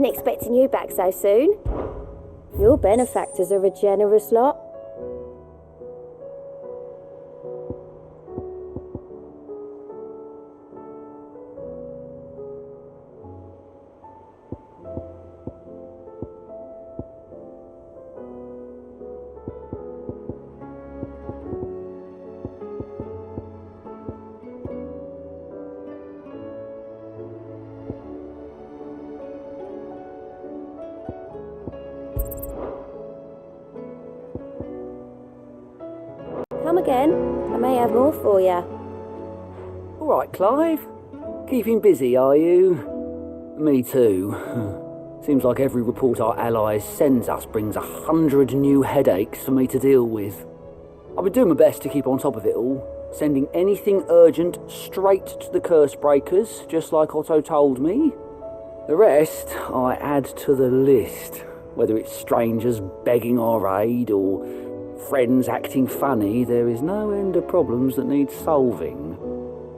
Wasn't expecting you back so soon. Your benefactors are a generous lot. Come again. I may have more for you. All right, Clive. Keeping busy, are you? Me too. Seems like every report our allies sends us brings 100 new headaches for me to deal with. I've been doing my best to keep on top of it all, sending anything urgent straight to the curse breakers, just like Otto told me. The rest I add to the list, whether it's strangers begging our aid or friends acting funny. There is no end of problems that need solving.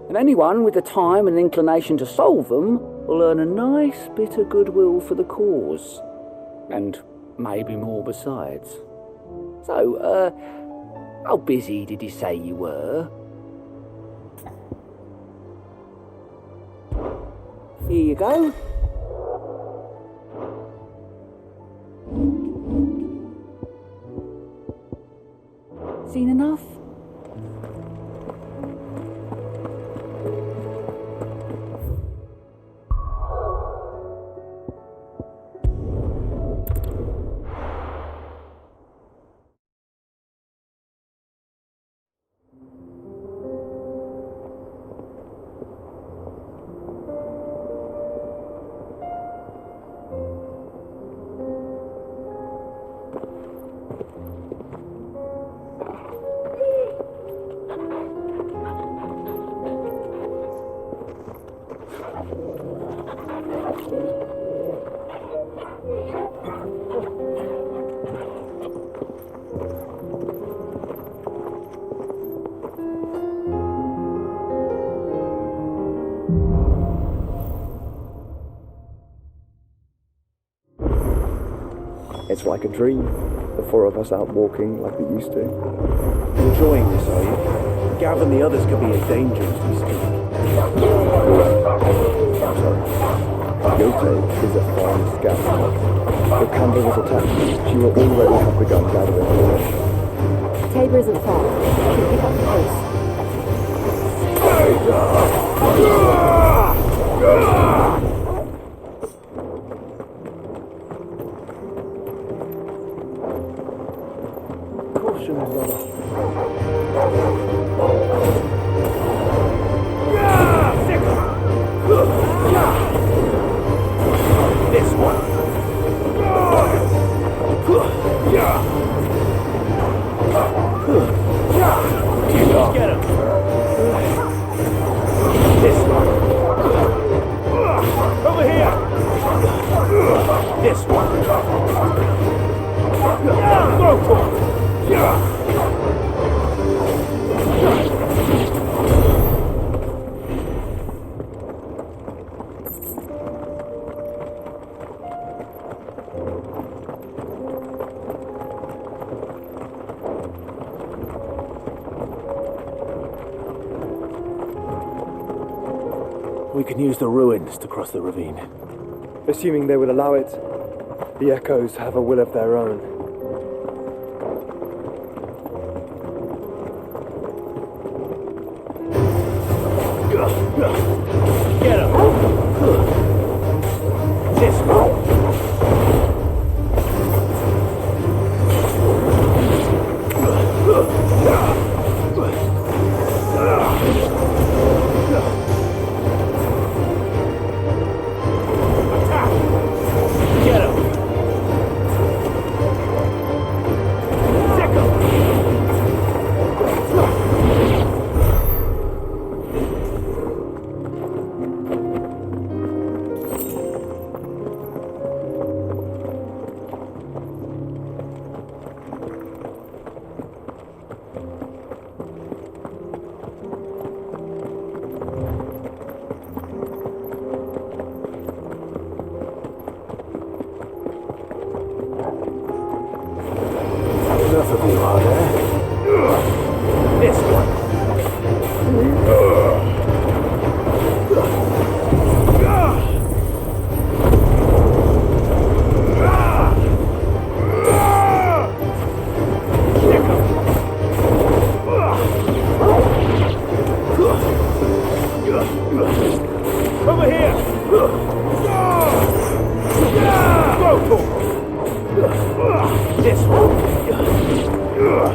And anyone with the time and inclination to solve them will earn a nice bit of goodwill for the cause. And maybe more besides. So, how busy did you say you were? Here you go. Seen enough? It's like a dream. The four of us out walking like we used to. Enjoying this, are you? Gav and the others could be a danger as we speak. Yote is a fine scout. If Kanda was attacked, she will already have begun gathering force. Tabor isn't far. I can pick up the pace. Caution, brother. This one. Get him. This one. Over here. This one. Throw for him. We can use the ruins to cross the ravine. Assuming they will allow it, the Echoes have a will of their own. Get him! This one!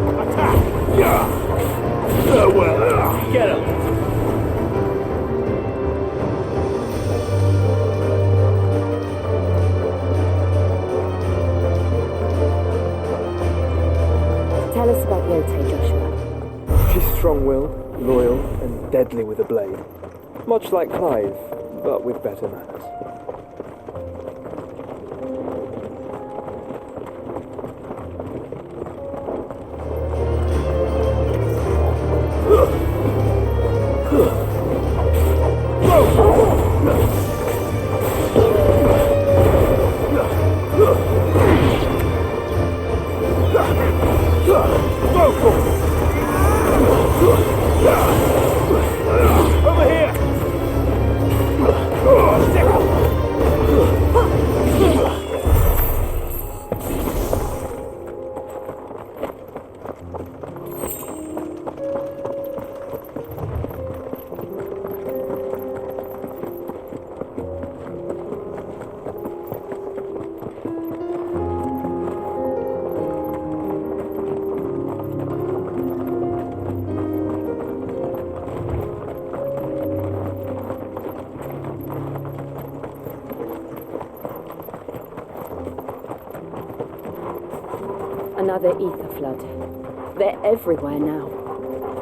Attack! Yeah! Farewell! Get him! Tell us about Yote, Joshua. She's strong-willed, loyal, and deadly with a blade. Much like Clive, but with better manners. Another ether flood. They're everywhere now.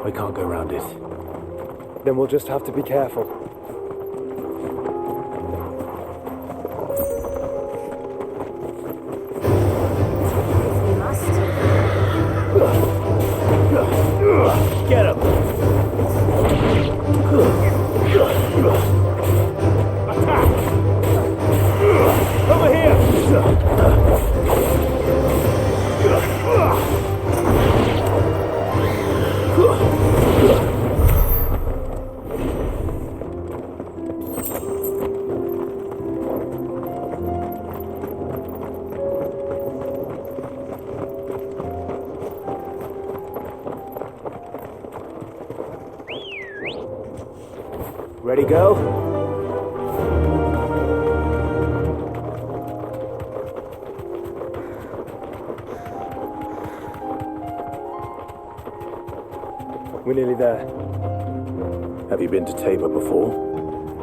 We can't go around it. Then we'll just have to be careful. We must. Get him! Attack! Over here! Ready, go? We're nearly there. Have you been to Tabor before?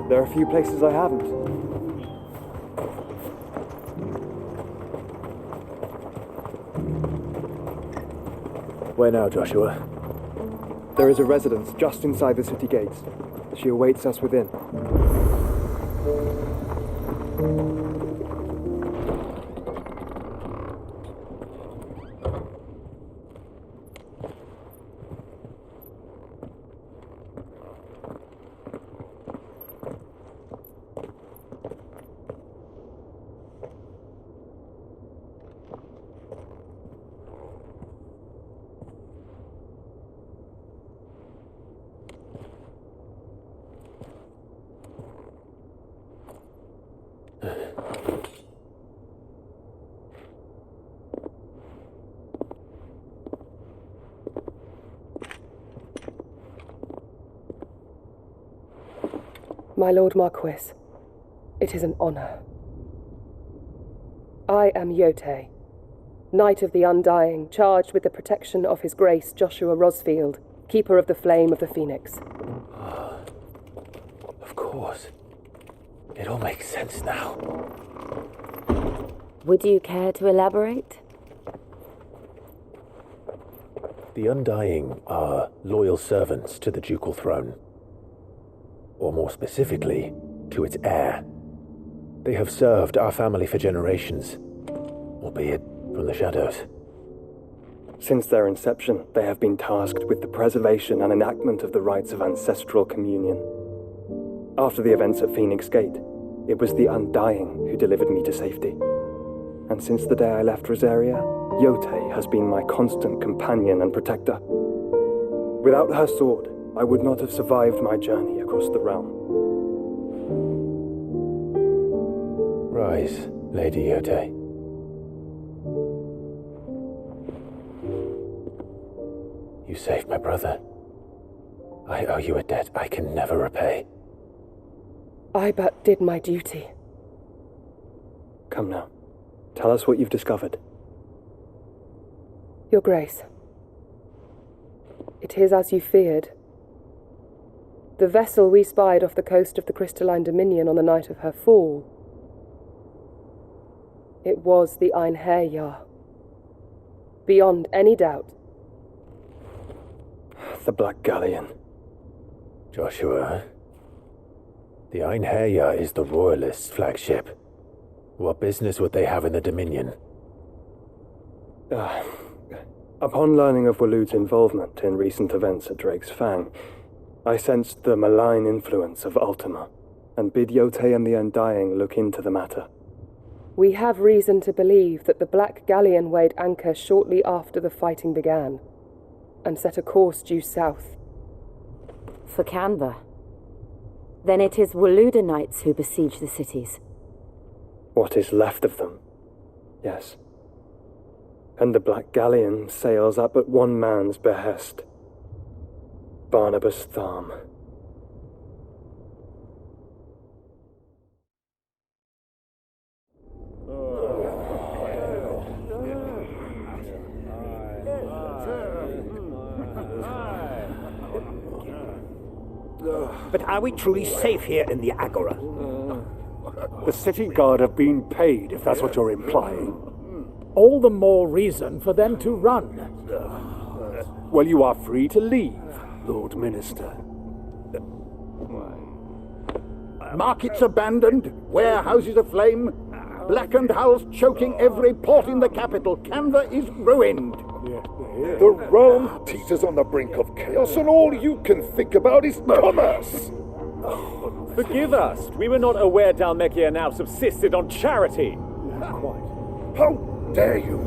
There are a few places I haven't. Where now, Joshua? There is a residence just inside the city gates. She awaits us within. My Lord Marquis, it is an honor. I am Yote, Knight of the Undying, charged with the protection of His Grace Joshua Rosfield, Keeper of the Flame of the Phoenix. Of course. It all makes sense now. Would you care to elaborate? The Undying are loyal servants to the ducal throne. Or more specifically, to its heir. They have served our family for generations, albeit from the shadows. Since their inception, they have been tasked with the preservation and enactment of the rites of ancestral communion. After the events at Phoenix Gate, it was the Undying who delivered me to safety. And since the day I left Rosaria, Yote has been my constant companion and protector. Without her sword, I would not have survived my journey across the realm. Rise, Lady Yote. You saved my brother. I owe you a debt I can never repay. I but did my duty. Come now, tell us what you've discovered. Your Grace, It is as you feared. The vessel we spied off the coast of the Crystalline Dominion on the night of her fall. It was the Einherjar. Beyond any doubt. The Black Galleon. Joshua, the Einherjar is the Royalists' flagship. What business would they have in the Dominion? Upon learning of Waloed's involvement in recent events at Drake's Fang, I sensed the malign influence of Ultima, and bid Yote and the Undying look into the matter. We have reason to believe that the Black Galleon weighed anchor shortly after the fighting began, and set a course due south. For Canva. Then it is Waloed knights who besiege the cities. What is left of them, yes. And the Black Galleon sails at but one man's behest. Barnabas Tharm. But are we truly safe here in the Agora? The city guard have been paid, if that's what you're implying. All the more reason for them to run. Well, you are free to leave, Lord Minister. Markets abandoned, warehouses aflame, blackened hulls choking every port in the capital. Canva is ruined. The realm teeters on the brink of chaos, and all you can think about is commerce. Forgive us. We were not aware Dhalmekia now subsisted on charity. How dare you?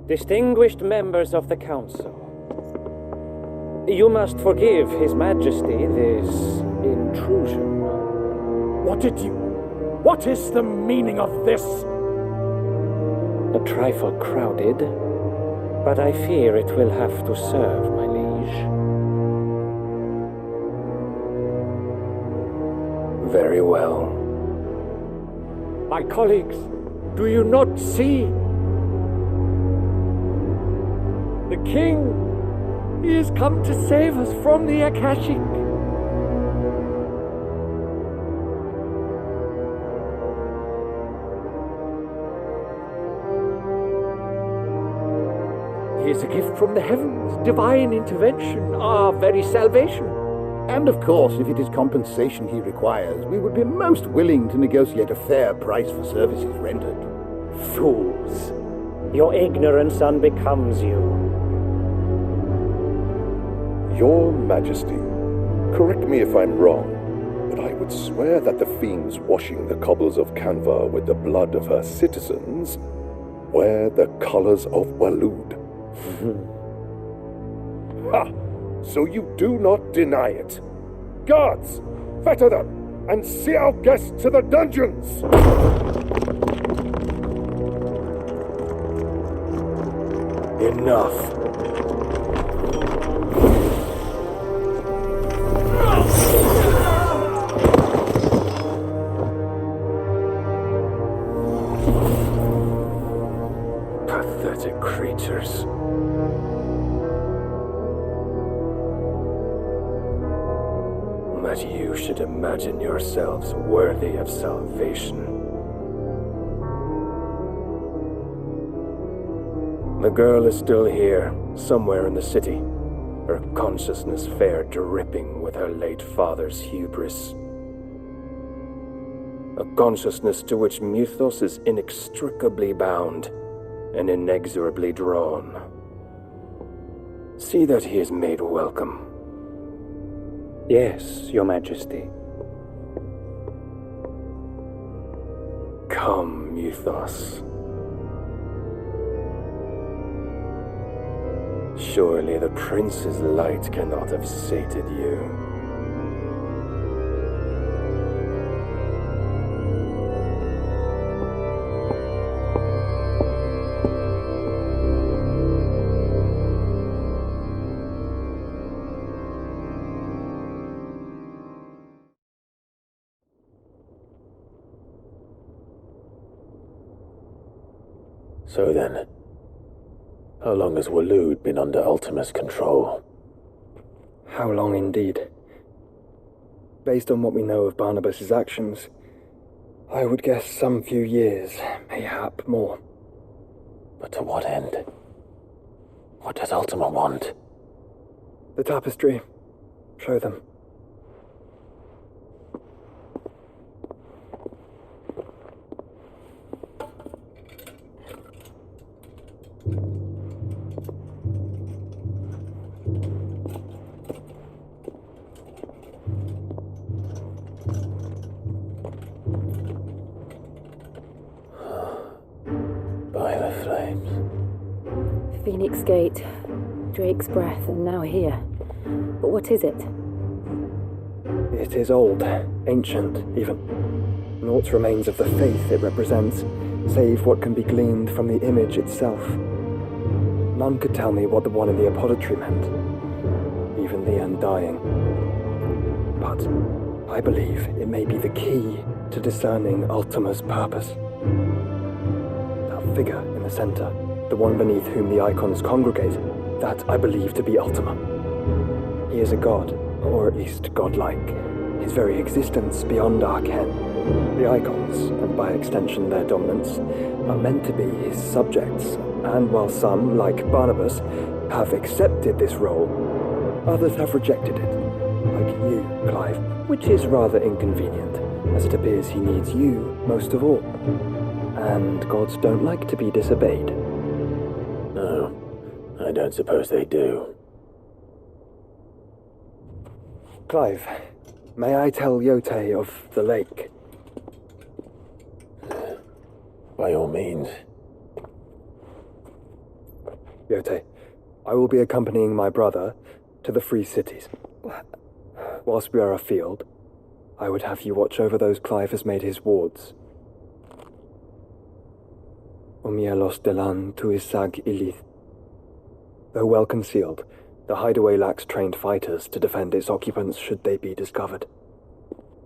Distinguished members of the Council, you must forgive His Majesty this intrusion. What is the meaning of this? A trifle crowded, but I fear it will have to serve, my liege. Very well. My colleagues, do you not see? The king, he has come to save us from the Akashic. He is a gift from the heavens, divine intervention, our very salvation. And of course, if it is compensation he requires, we would be most willing to negotiate a fair price for services rendered. Fools! Your ignorance unbecomes you. Your Majesty, correct me if I'm wrong, but I would swear that the fiends washing the cobbles of Canva with the blood of her citizens wear the colors of Waloed. Ha! So you do not deny it. Guards, fetter them, and see our guests to the dungeons! Enough. Pathetic creatures. That you should imagine yourselves worthy of salvation. The girl is still here, somewhere in the city, her consciousness fair dripping with her late father's hubris. A consciousness to which Mythos is inextricably bound and inexorably drawn. See that he is made welcome. Yes, Your Majesty. Come, Mythos. Surely the prince's light cannot have sated you. So then, how long has Waloed been under Ultima's control? How long indeed? Based on what we know of Barnabas's actions, I would guess some few years, mayhap more. But to what end? What does Ultima want? The tapestry. Show them. By the flames. Phoenix Gate, Drake's Breath, and now here. But what is it? It is old, ancient, even. Naught remains of the faith it represents, save what can be gleaned from the image itself. None could tell me what the one in the apothecary meant, even the Undying. But I believe it may be the key to discerning Ultima's purpose. That figure in the center, the one beneath whom the Eikons congregate, that I believe to be Ultima. He is a god, or at least godlike. His very existence beyond our ken. The Eikons, and by extension their dominance, are meant to be his subjects, and while some, like Barnabas, have accepted this role, others have rejected it, like you, Clive, which is rather inconvenient, as it appears he needs you most of all. And gods don't like to be disobeyed. No, I don't suppose they do. Clive, may I tell Yote of the lake? By all means. Yote, I will be accompanying my brother to the Free Cities. Whilst we are afield, I would have you watch over those Clive has made his wards. Omielos delan tuisag ilith. Though well concealed, the hideaway lacks trained fighters to defend its occupants should they be discovered.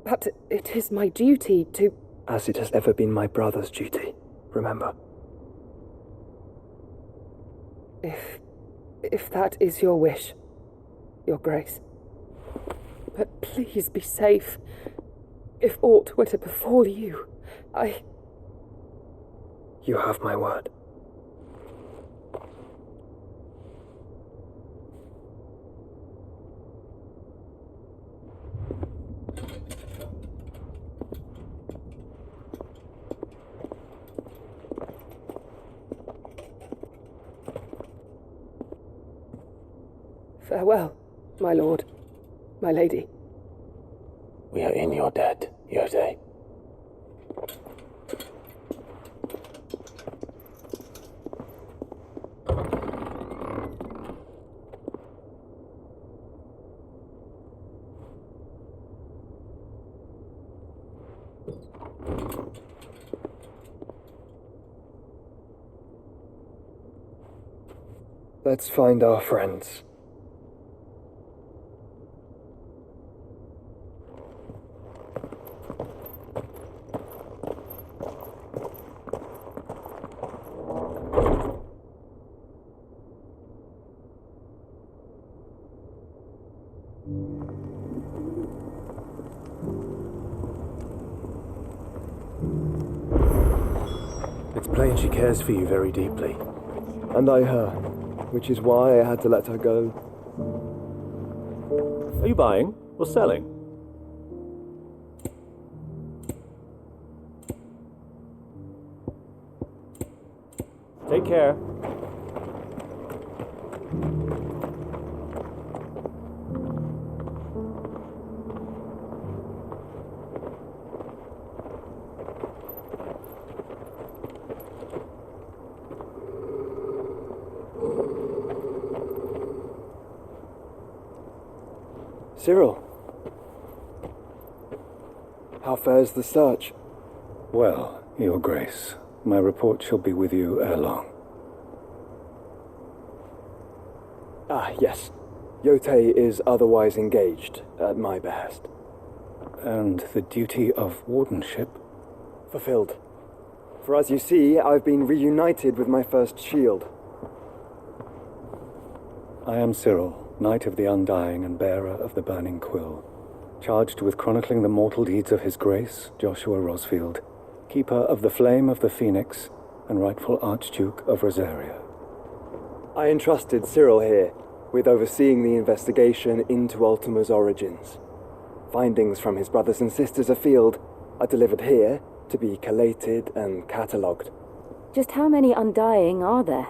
But it is my duty to... As it has ever been my brother's duty, remember. If that is your wish, Your Grace. But please be safe. If aught were to befall you, You have my word. Farewell, my lord, my lady. We are in your debt, Yote. Let's find our friends. It's plain she cares for you very deeply. And I her, which is why I had to let her go. Are you buying or selling? Take care. Cyril, how fares the search? Well, Your Grace, my report shall be with you ere long. Ah, yes. Yote is otherwise engaged, at my behest. And the duty of wardenship? Fulfilled. For as you see, I've been reunited with my first shield. I am Cyril, Knight of the Undying and bearer of the Burning Quill, charged with chronicling the mortal deeds of His Grace, Joshua Rosfield, keeper of the Flame of the Phoenix and rightful Archduke of Rosaria. I entrusted Cyril here with overseeing the investigation into Ultima's origins. Findings from his brothers and sisters afield are delivered here to be collated and catalogued. Just how many Undying are there?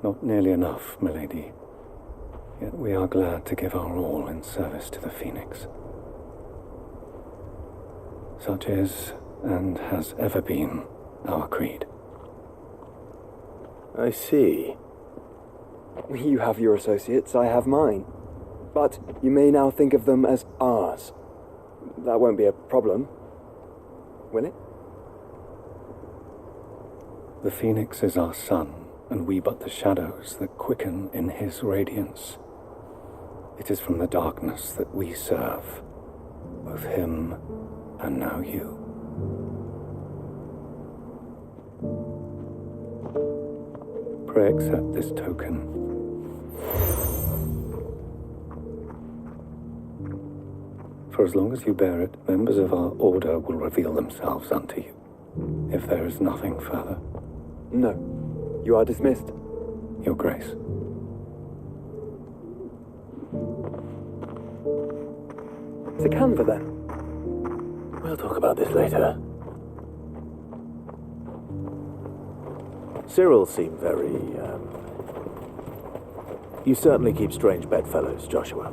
Not nearly enough, milady. Yet we are glad to give our all in service to the Phoenix. Such is, and has ever been, our creed. I see. You have your associates, I have mine. But you may now think of them as ours. That won't be a problem, will it? The Phoenix is our sun, and we but the shadows that quicken in his radiance. It is from the darkness that we serve, both him and now you. Pray accept this token. For as long as you bear it, members of our order will reveal themselves unto you, if there is nothing further. No. You are dismissed. Your Grace. To Canva, then. We'll talk about this later. Cyril seemed very, You certainly keep strange bedfellows, Joshua.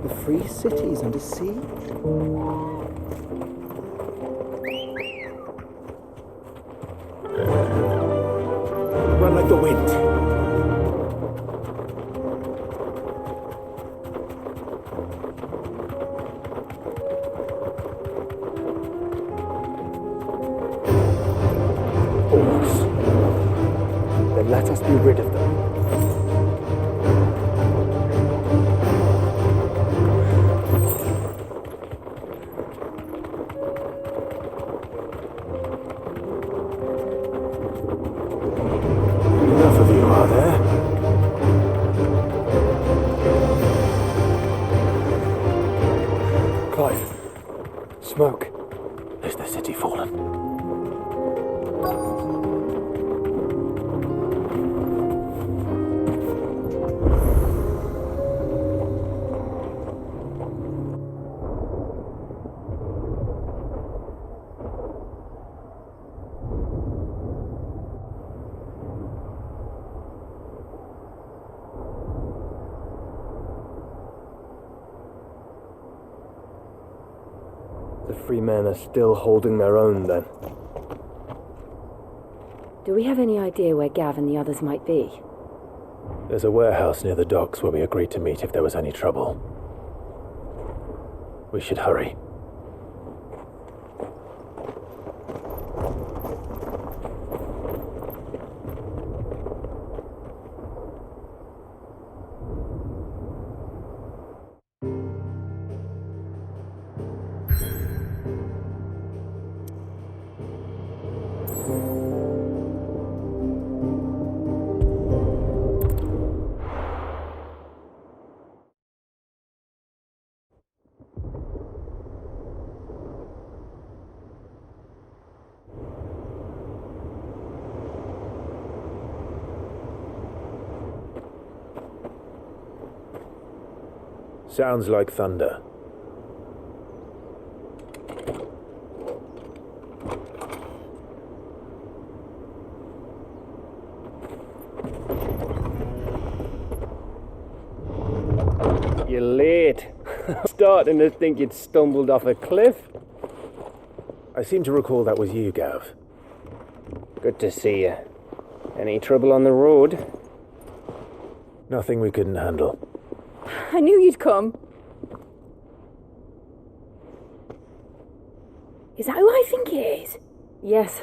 The free city's under siege? Run like the wind. Then let us be rid of them. Enough of you, are there? Clive. Smoke. Is the city fallen? The free men are still holding their own, then. Do we have any idea where Gav and the others might be? There's a warehouse near the docks where we agreed to meet if there was any trouble. We should hurry. Sounds like thunder. You're late. Starting to think you'd stumbled off a cliff. I seem to recall that was you, Gav. Good to see you. Any trouble on the road? Nothing we couldn't handle. I knew you'd come. Is that who I think it is? Yes.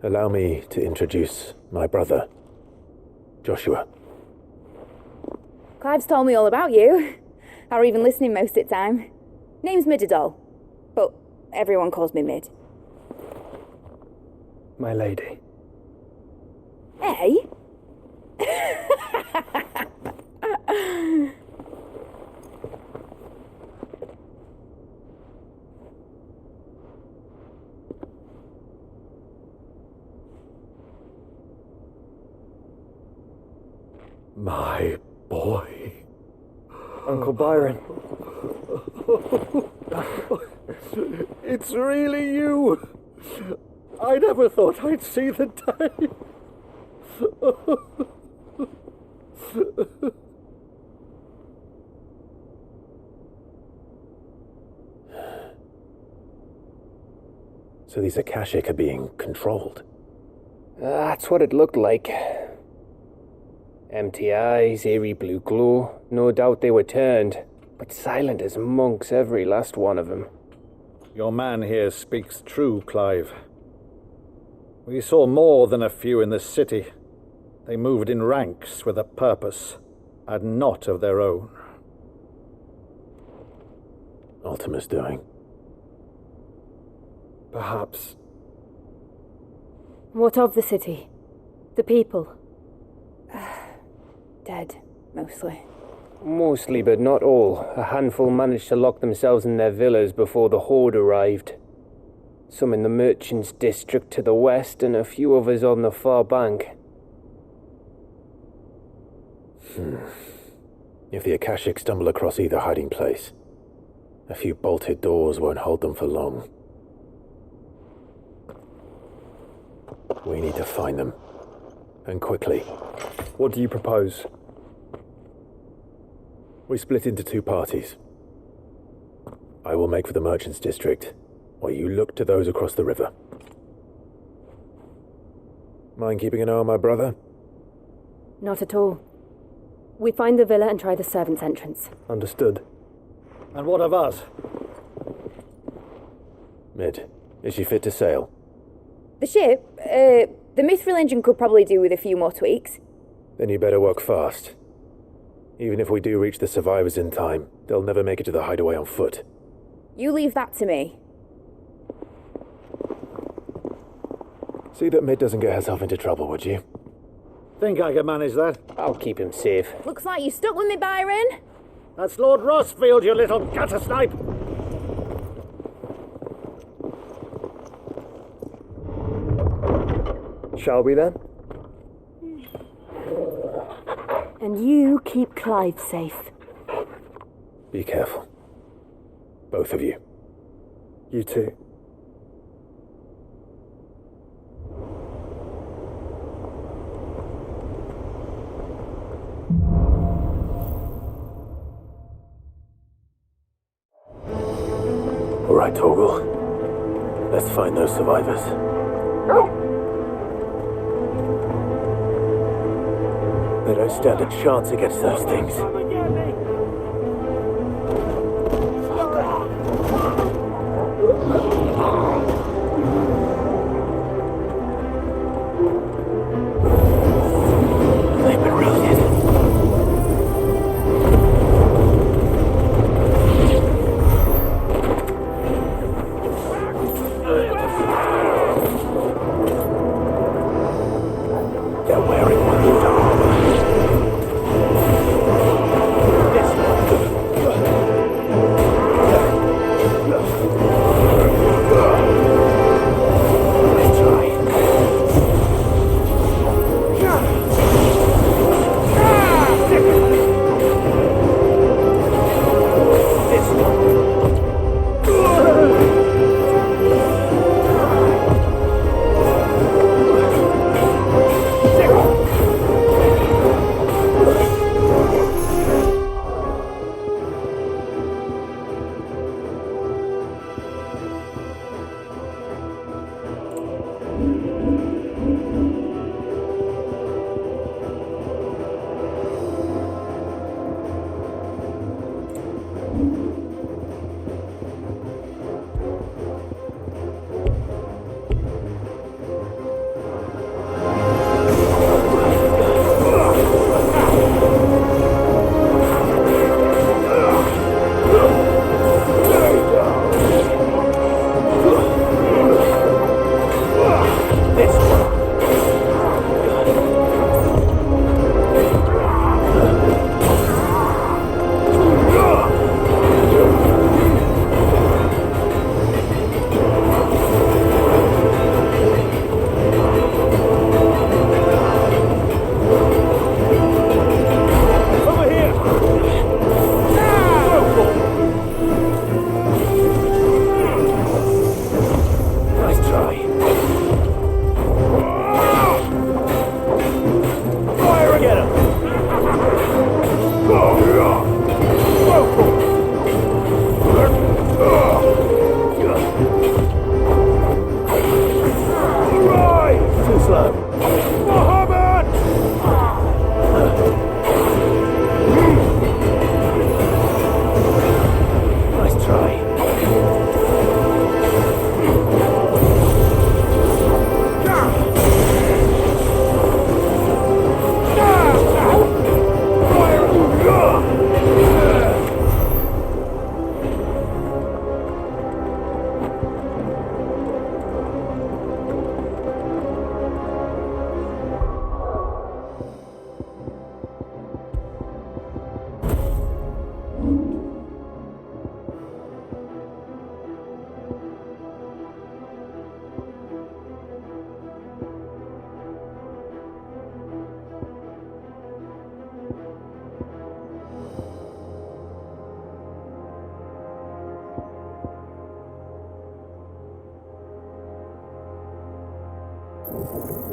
Allow me to introduce my brother, Joshua. Clive's told me all about you. Or even listening most of the time. Name's Midadol, but everyone calls me Mid. My lady. Hey? My boy. Uncle Byron. It's really you. I never thought I'd see the day. So these Akashic are being controlled? That's what it looked like. Empty eyes, eerie blue glow. No doubt they were turned, but silent as monks, every last one of them. Your man here speaks true, Clive. We saw more than a few in the city. They moved in ranks with a purpose, and not of their own. Ultima's doing. Perhaps. What of the city? The people? Dead, mostly. Mostly, but not all. A handful managed to lock themselves in their villas before the Horde arrived. Some in the merchants' district to the west, and a few others on the far bank. If the Akashic stumble across either hiding place, a few bolted doors won't hold them for long. We need to find them. And quickly. What do you propose? We split into two parties. I will make for the merchants' district, while you look to those across the river. Mind keeping an eye on my brother? Not at all. We find the villa and try the servants' entrance. Understood. And what of us? Mid, is she fit to sail? The ship, the mithril engine could probably do with a few more tweaks. Then you better work fast. Even if we do reach the survivors in time, they'll never make it to the hideaway on foot. You leave that to me. See that Mid doesn't get herself into trouble, would you? Think I can manage that? I'll keep him safe. Looks like you stuck with me, Byron. That's Lord Rosfield, you little gutter snipe! Shall we then? And you keep Clive safe. Be careful. Both of you. You too. All right, Torgal. Let's find those survivors. They don't stand a chance against those things. They've been routed. They're wearing one armor. Yeah.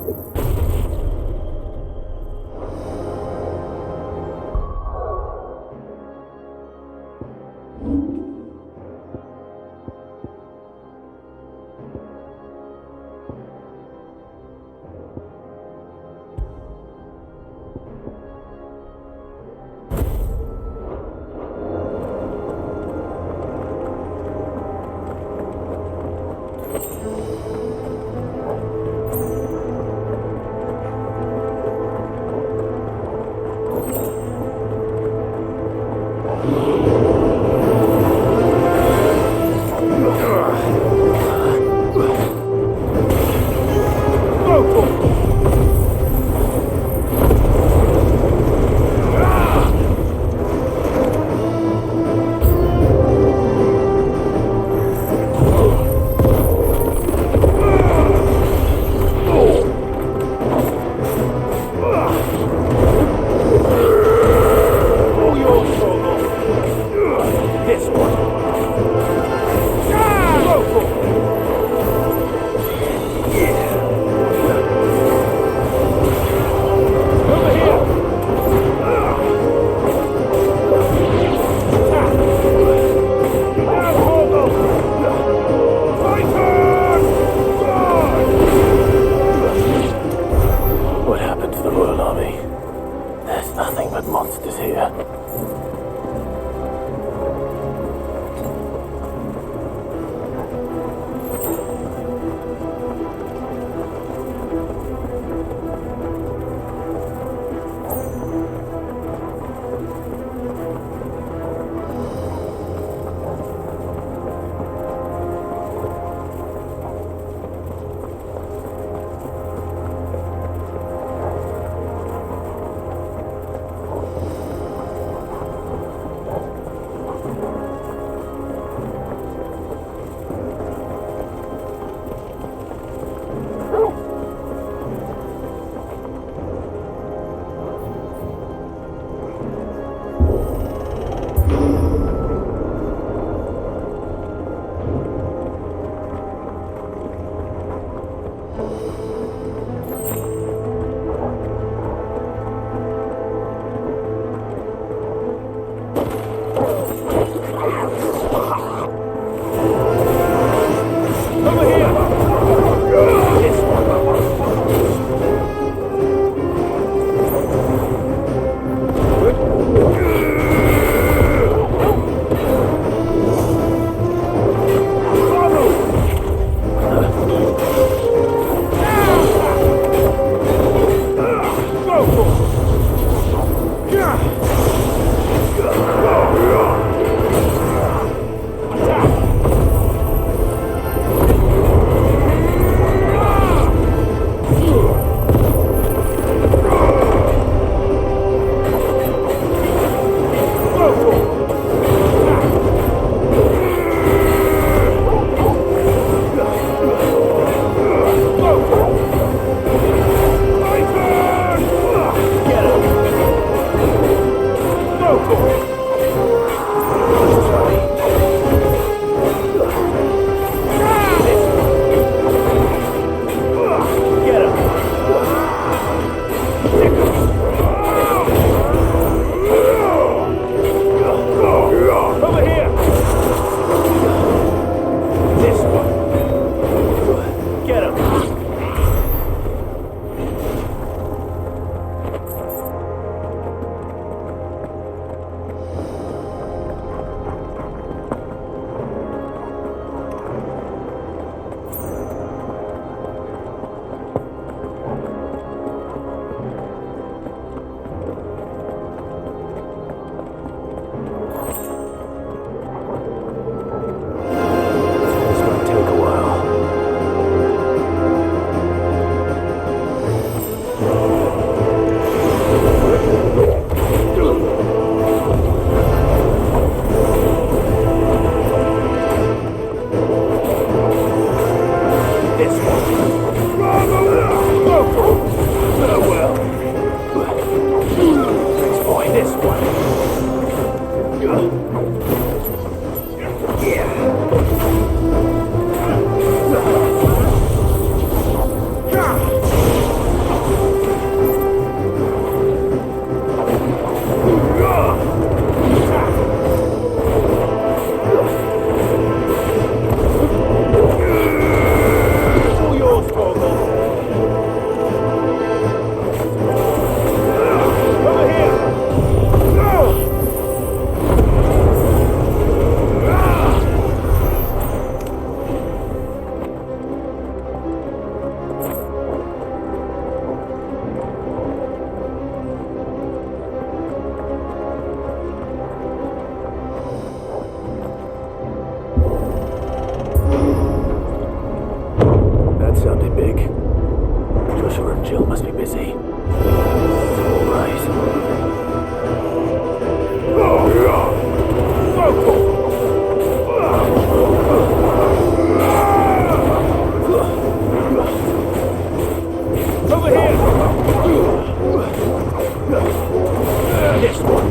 This one.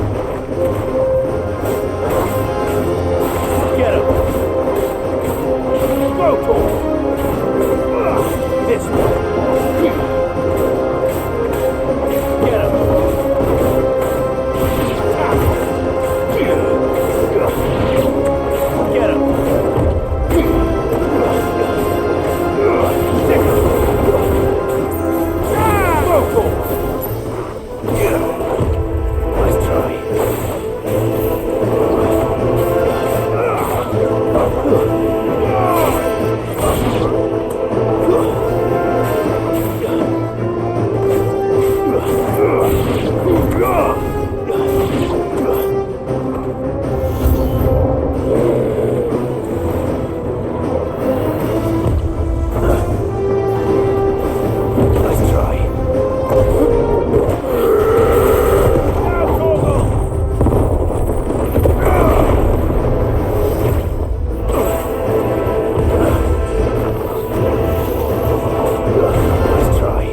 Get him. Go, Paul. This one. Get him. Get him. Go, Paul. Nice try. Nice try. Nice try.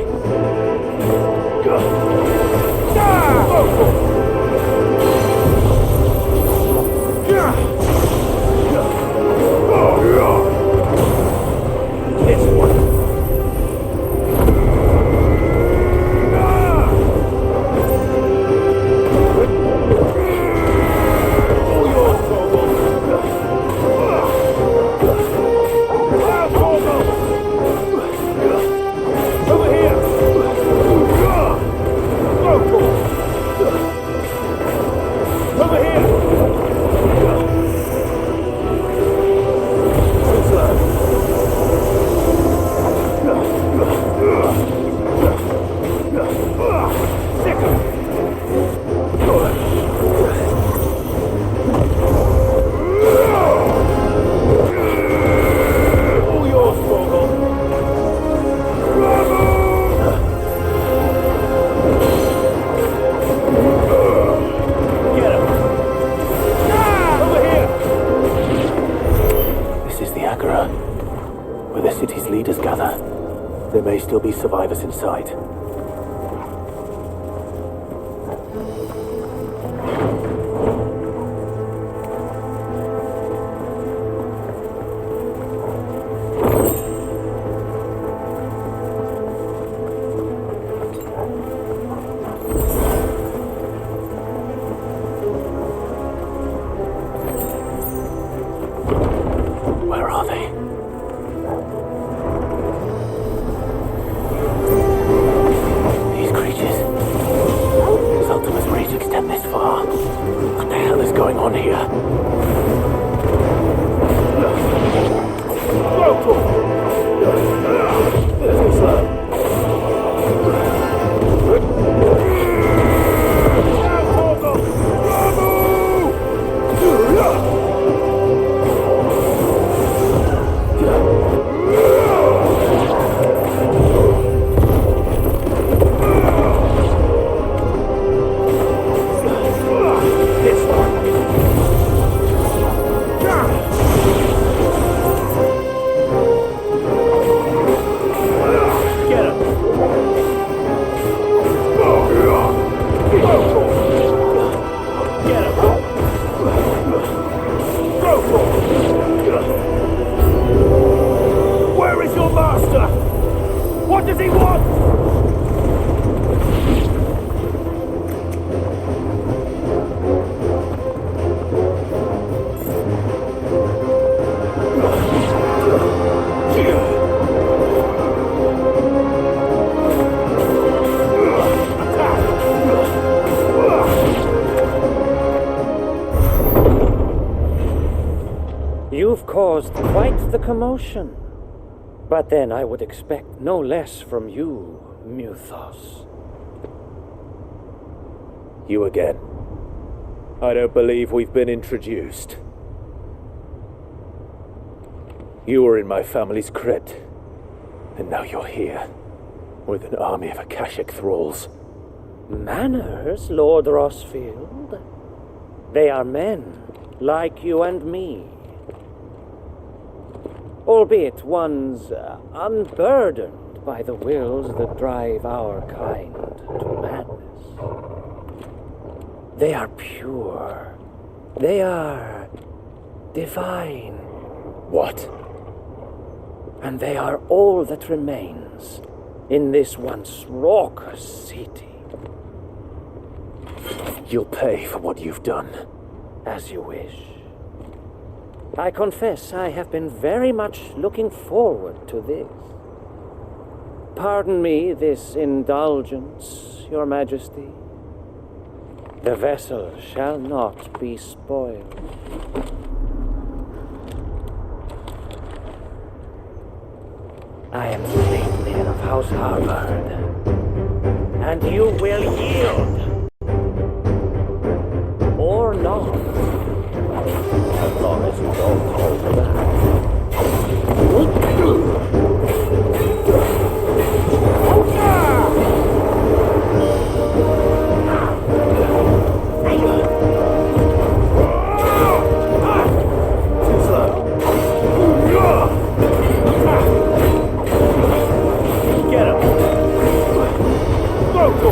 This one. All yours, Torgal. Over here. Go, Paul. Over here. Too slow. Sicker. All yours, Torgal. Get him. Over here. This is the Agora, where the city's leaders gather. There may still be survivors inside. Where are they? These creatures. Does Ultima's rage extend this far? What the hell is going on here? Go, Paul. Too slow. This one. Get him. Get him. Go for it. Where is your master? What does he want? You've caused quite the commotion. But then I would expect no less from you, Muthos. You again. I don't believe we've been introduced. You were in my family's crypt, and now you're here, with an army of Akashic thralls. Manners, Lord Rosfield? They are men, like you and me. Albeit one's unburdened by the wills that drive our kind to madness. They are pure. They are divine. What? And they are all that remains in this once raucous city. You'll pay for what you've done. As you wish. I confess I have been very much looking forward to this. Pardon me this indulgence, Your Majesty. The vessel shall not be spoiled. I am the late man of House Harvard, and you will yield. Or not. As long as you don't hold back. Get him! Go!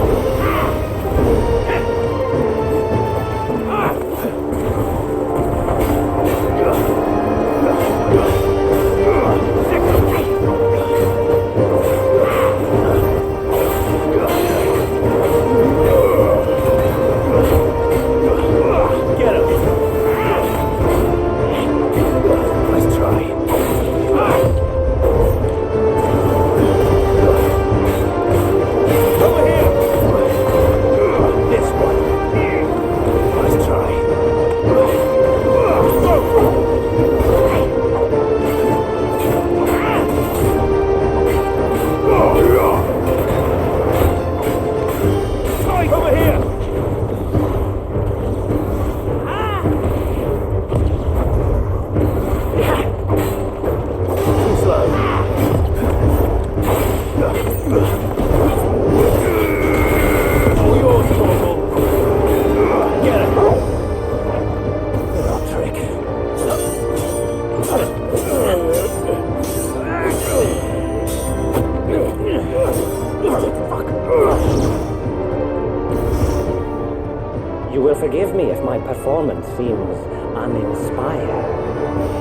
You will forgive me if my performance seems uninspired.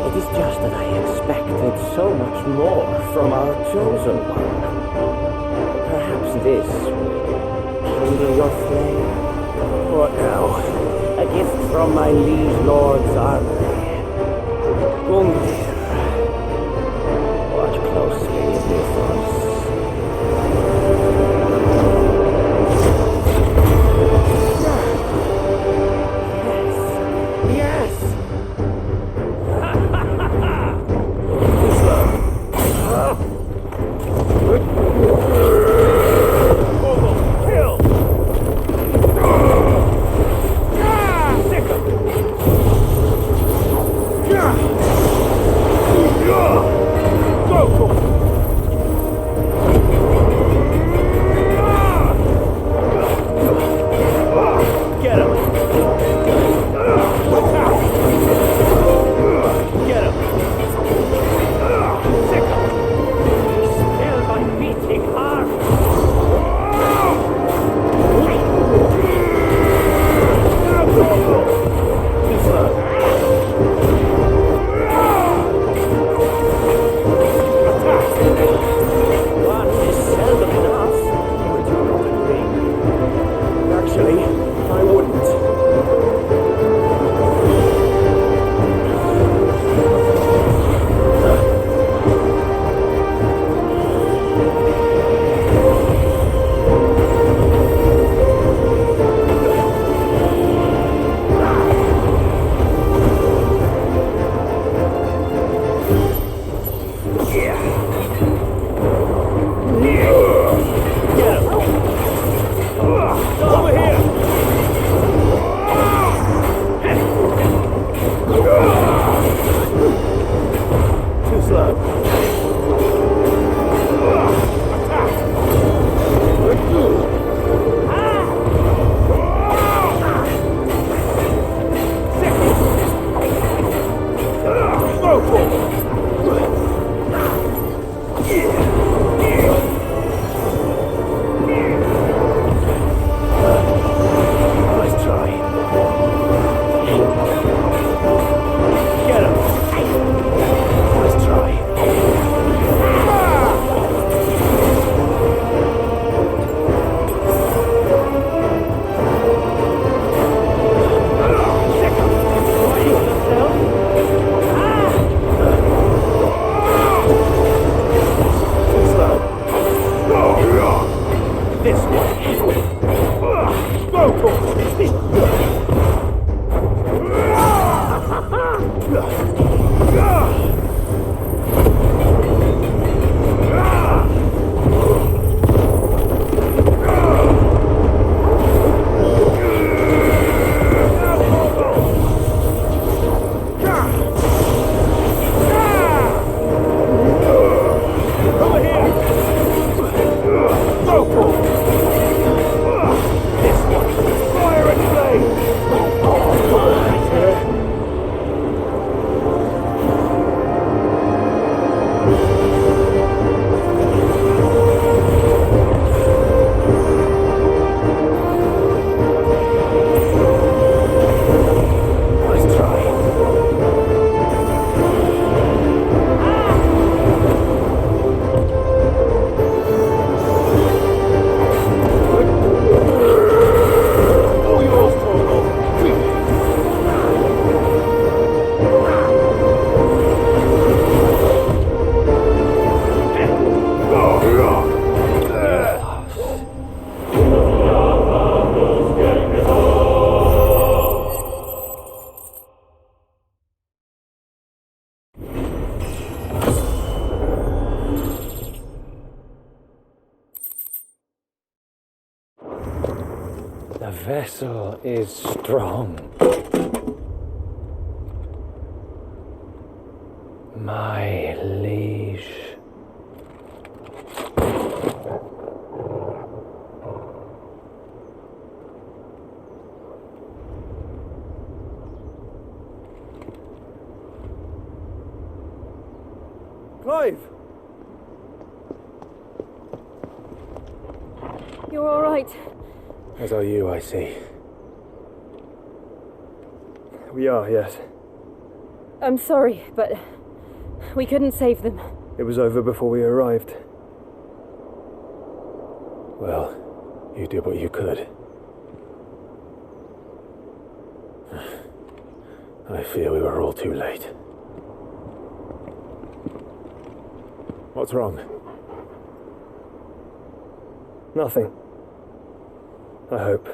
It is just that I expected so much more from our chosen one. Perhaps this will kindle your flame. What now? A gift from my liege lord's armory. Gungnir. Watch closely, Ifrit. vessel is strong. My liege. Clive! You're all right. As are you, I see. We are, yes. I'm sorry, but we couldn't save them. It was over before we arrived. Well, you did what you could. I fear we were all too late. What's wrong? Nothing. I hope.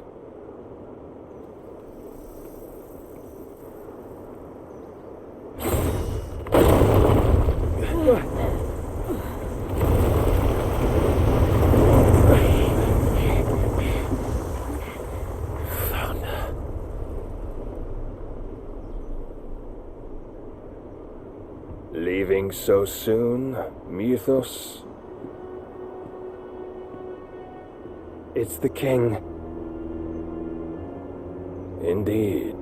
Leaving so soon, Mythos? It's the king. Indeed.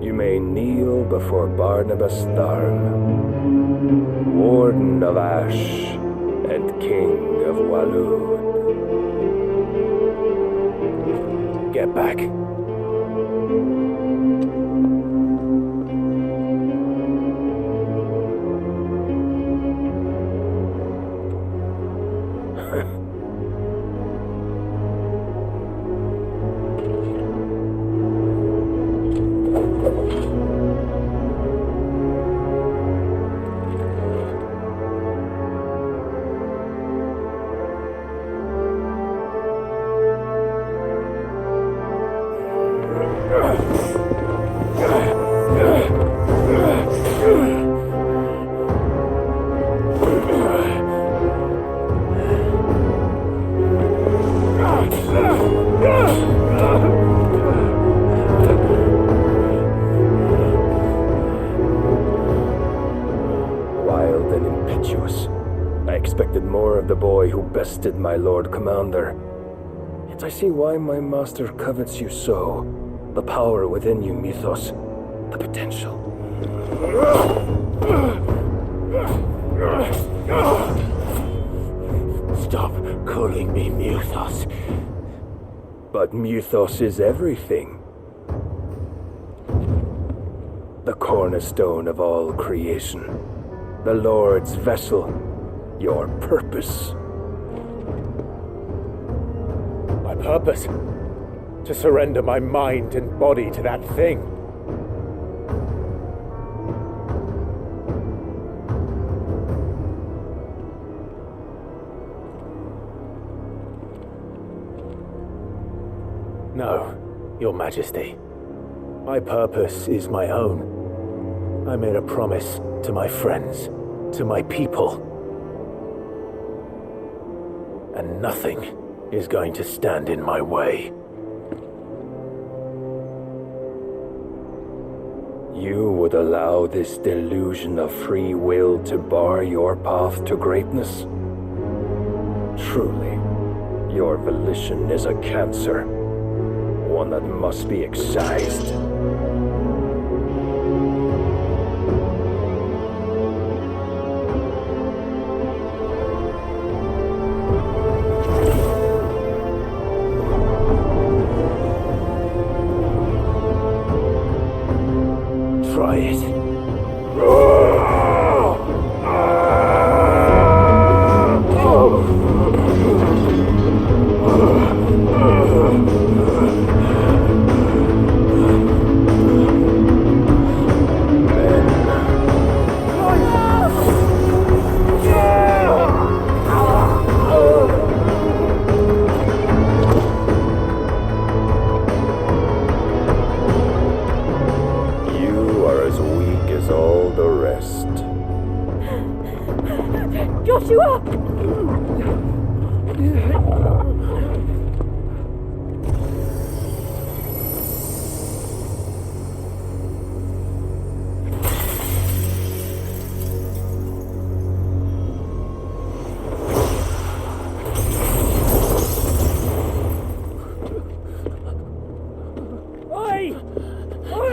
You may kneel before Barnabas Tharm, Warden of Ash and King of Waloed. Get back. Wild and impetuous. I expected more of the boy who bested my Lord Commander. Yet I see why my master covets you so. The power within you, Mythos. The potential. Stop calling me Mythos. But Mythos is everything. The cornerstone of all creation. The Lord's vessel. Your purpose. My purpose? To surrender my mind and body to that thing. No, Your Majesty. My purpose is my own. I made a promise to my friends, to my people. And nothing is going to stand in my way. You would allow this delusion of free will to bar your path to greatness? Truly, your volition is a cancer, one that must be excised. Try it. Joshua!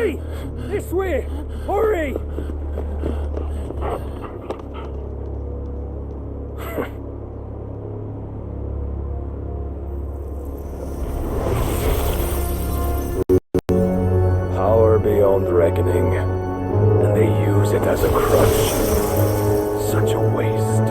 Hey! This way! Hurry! Power beyond reckoning, and they use it as a crutch. Such a waste.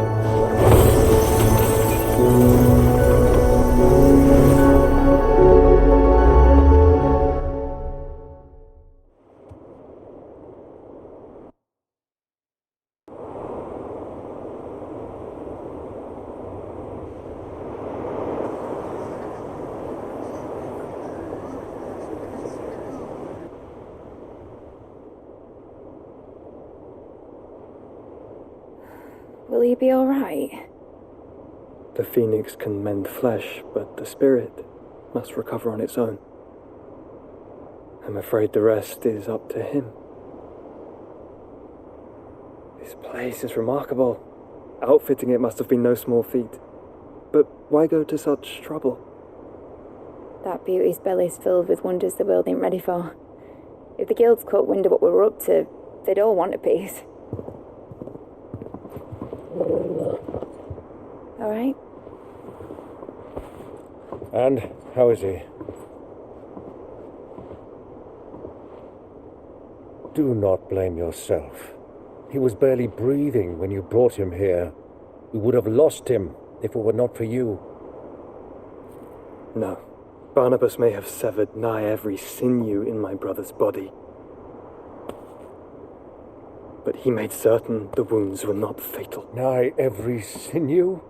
Will you be alright? The phoenix can mend flesh, but the spirit must recover on its own. I'm afraid the rest is up to him. This place is remarkable. Outfitting it must have been no small feat. But why go to such trouble? That beauty's belly's filled with wonders the world ain't ready for. If the guilds caught wind of what we were up to, they'd all want a piece. Alright? And how is he? Do not blame yourself. He was barely breathing when you brought him here. We would have lost him if it were not for you. No. Barnabas may have severed nigh every sinew in my brother's body. But he made certain the wounds were not fatal. Nigh every sinew?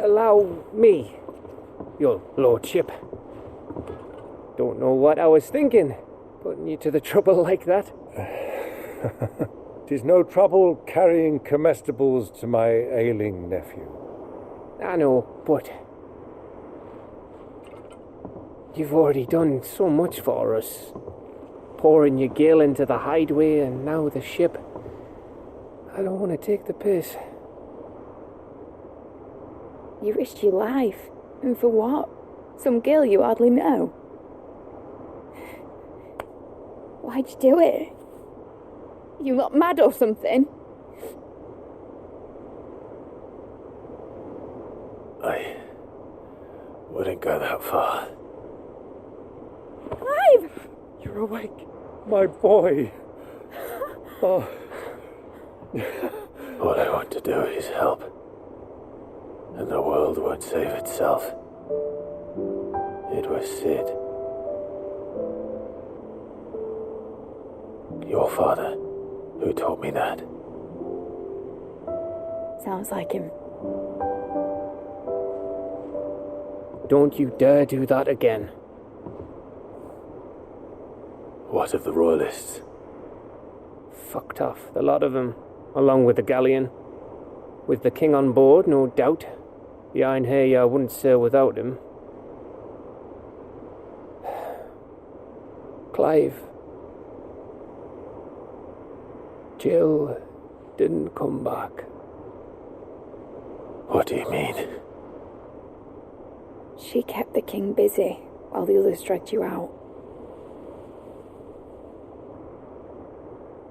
Allow me, your lordship. Don't know what I was thinking, putting you to the trouble like that. 'Tis no trouble carrying comestibles to my ailing nephew. I know, but you've already done so much for us. Pouring your gale into the hideaway and now the ship. I don't want to take the piss. You risked your life. And for what? Some girl you hardly know. Why'd you do it? You not mad or something? I wouldn't go that far. Clive! You're awake, my boy. Oh. All I want to do is help. And the world won't save itself. It was Sid. Your father, who taught me that. Sounds like him. Don't you dare do that again. What of the royalists? Fucked off, the lot of them, along with the galleon. With the king on board, no doubt. The Iron Hair wouldn't sail without him. Clive. Jill didn't come back. What do you mean? She kept the king busy while the others dragged you out.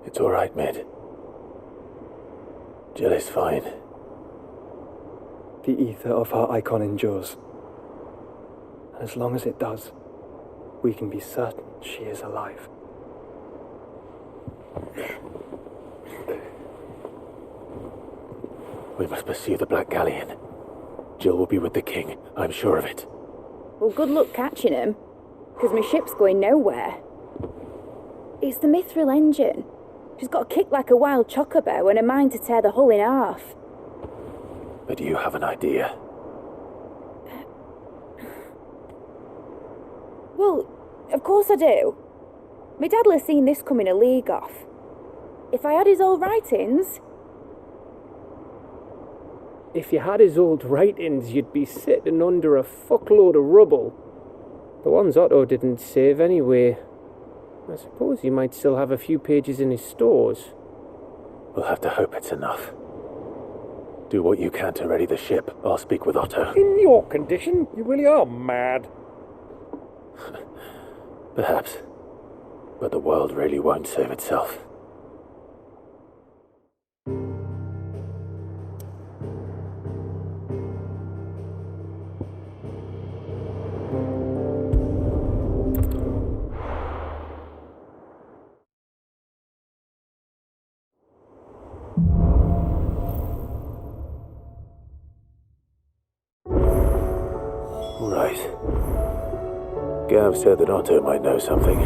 It's all right, Mid. Jill is fine. The ether of her Eikon endures. And as long as it does, we can be certain she is alive. We must pursue the Black Galleon. Jill will be with the king, I'm sure of it. Well, good luck catching him, because my ship's going nowhere. It's the Mithril engine. She's got a kick like a wild chocobo and a mind to tear the hull in half. But do you have an idea? Well, of course I do. My dad'll have seen this coming a league off. If I had his old writings... If you had his old writings, you'd be sitting under a fuckload of rubble. The ones Otto didn't save anyway. I suppose he might still have a few pages in his stores. We'll have to hope it's enough. Do what you can to ready the ship. I'll speak with Otto. In your condition, you really are mad. Perhaps. But the world really won't save itself. Right. Gav said that Otto might know something.